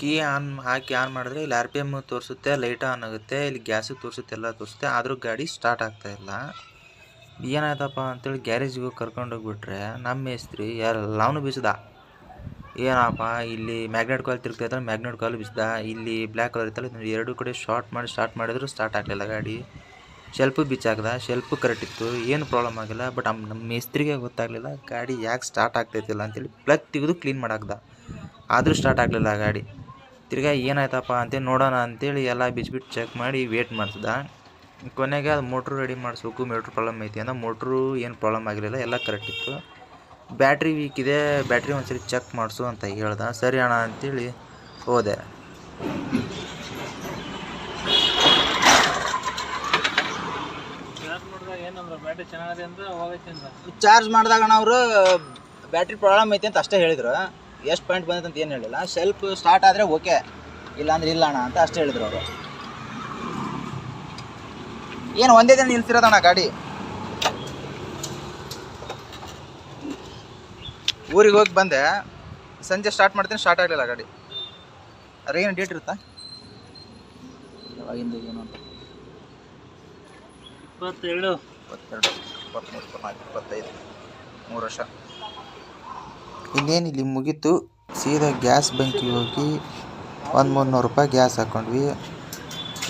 Key hockey on ಮಾಡಿದ್ರೆ ಇಲ್ಲಿ R P M ತೋರಿಸುತ್ತೆ, ಲೈಟ್ ಆನ್ ಆಗುತ್ತೆ, ಇಲ್ಲಿ ಗ್ಯಾಸು ತೋರಿಸುತ್ತೆ, ಎಲ್ಲ ತೋರಿಸುತ್ತೆ. ಆದರೂ ಗಾಡಿ ಸ್ಟಾರ್ಟ್ ಆಗ್ತಾಯಿಲ್ಲ. ಏನಾಯ್ತಪ್ಪ ಅಂತೇಳಿ ಗ್ಯಾರೇಜ್ಗೆ ಕರ್ಕೊಂಡೋಗ್ಬಿಟ್ರೆ ನಮ್ಮ ಮೇಸ್ತ್ರಿ ಎಲ್ಲವನ್ನೂ ಬೀಸ್ದ. ಏನಪ್ಪ ಇಲ್ಲಿ ಮ್ಯಾಗ್ನೆಟ್ ಕಾಯಿಲ್ ತಿರುಗ್ತಾಯಿದ್ರೆ ಮ್ಯಾಗ್ನೆಟ್ ಕಾಯಿಲ್ ಬೀಸ್ದ, ಇಲ್ಲಿ ಬ್ಲ್ಯಾಕ್ ಕಲರ್ ಇತ್ತಲ್ಲ ಎರಡು ಕಡೆ ಸ್ಟಾರ್ಟ್ ಮಾಡಿದ್ರು ಸ್ಟಾರ್ಟ್ ಆಗಲಿಲ್ಲ ಗಾಡಿ. ಶೆಲ್ಪು ಬಿಚ್ಚಾಕ್ದ, ಶೆಲ್ಪು ಕರೆಕ್ಟ್ ಇತ್ತು, ಏನು ಪ್ರಾಬ್ಲಮ್ ಆಗಿಲ್ಲ. ಬಟ್ ನಮ್ಮ ಮೇಸ್ತ್ರಿಗೆ ಗೊತ್ತಾಗಲಿಲ್ಲ ಗಾಡಿ ಯಾಕೆ ಸ್ಟಾರ್ಟ್ ಆಗ್ತೈತಿಲ್ಲ ಅಂತೇಳಿ ಪ್ಲಗ್ ತೆಗೆದು ಕ್ಲೀನ್ ಮಾಡಾಕ್ದ. ಆದರೂ ಸ್ಟಾರ್ಟ್ ಆಗಲಿಲ್ಲ ಗಾಡಿ. ತಿರ್ಗಾ ಏನಾಯ್ತಪ್ಪ ಅಂತೇಳಿ ನೋಡೋಣ ಅಂತೇಳಿ ಎಲ್ಲ ಬಿಚ್ಚಿಬಿಟ್ಟು ಚೆಕ್ ಮಾಡಿ ವೇಟ್ ಮಾಡಿಸ್ದ. ಕೊನೆಗೆ ಅದು ಮೋಟ್ರು ರೆಡಿ ಮಾಡಿಸ್ಬೇಕು, ಮೋಟ್ರ್ ಪ್ರಾಬ್ಲಮ್ ಐತಿ ಅಂದ್ರೆ ಮೋಟ್ರು ಏನು ಪ್ರಾಬ್ಲಮ್ ಆಗಿರಲಿಲ್ಲ, ಎಲ್ಲ ಕರೆಕ್ಟ್ ಇತ್ತು. ಬ್ಯಾಟ್ರಿ ವೀಕ್ ಇದೆ, ಬ್ಯಾಟ್ರಿ ಒಂದ್ಸರಿ ಚೆಕ್ ಮಾಡಿಸು ಅಂತ ಹೇಳ್ದ. ಸರಿ ಅಣ್ಣ ಅಂತೇಳಿ ಹೋದೆ. ಚಾರ್ಜ್ ಮಾಡಿದಾಗ ಅವರು ಬ್ಯಾಟ್ರಿ ಪ್ರಾಬ್ಲಮ್ ಐತಿ ಅಂತ ಅಷ್ಟೇ ಹೇಳಿದ್ರು. ಎಷ್ಟು ಪಾಯಿಂಟ್ ಬಂದೈತೆ ಅಂತ ಏನು ಹೇಳಿಲ್ಲ. ಸೆಲ್ಫ್ ಸ್ಟಾರ್ಟ್ ಆದರೆ ಓಕೆ, ಇಲ್ಲಾಂದ್ರೆ ಇಲ್ಲ ಅಣ್ಣ ಅಂತ ಅಷ್ಟೇ ಹೇಳಿದ್ರು ಅವರು. ಏನು ಒಂದೇ ದಿನ ನಿಲ್ಸಿರೋದಣ್ಣ ಗಾಡಿ. ಊರಿಗೆ ಹೋಗಿ ಬಂದೆ, ಸಂಜೆ ಸ್ಟಾರ್ಟ್ ಮಾಡ್ತೀನಿ, ಸ್ಟಾರ್ಟ್ ಆಗಲಿಲ್ಲ ಗಾಡಿ. ಅದ್ರ ಏನು ಡೇಟ್ ಇರುತ್ತಾ ಯಾವಾಗಿಂದ ಏನು ಅಂತ? 22, 22, 23, 24, 25, 3 ವರ್ಷ. ಇನ್ನೇನು ಇಲ್ಲಿ ಮುಗೀತು. ಸೀದಾ ಗ್ಯಾಸ್ ಬಂಕಿಗೆ ಹೋಗಿ ಒಂದು 300 ರೂಪಾಯಿ ಗ್ಯಾಸ್ ಹಾಕ್ಕೊಂಡ್ವಿ.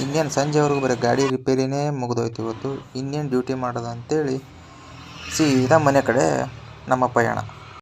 ಇನ್ನೇನು ಸಂಜೆವರೆಗೂ ಬರೀ ಗಾಡಿ ರಿಪೇರಿನೇ ಮುಗಿದೋಯ್ತು ಇವತ್ತು. ಇನ್ನೇನು ಡ್ಯೂಟಿ ಮಾಡೋದು ಅಂತೇಳಿ ಸೀದಾ ಮನೆ ಕಡೆ ನಮ್ಮ ಪಯಣ.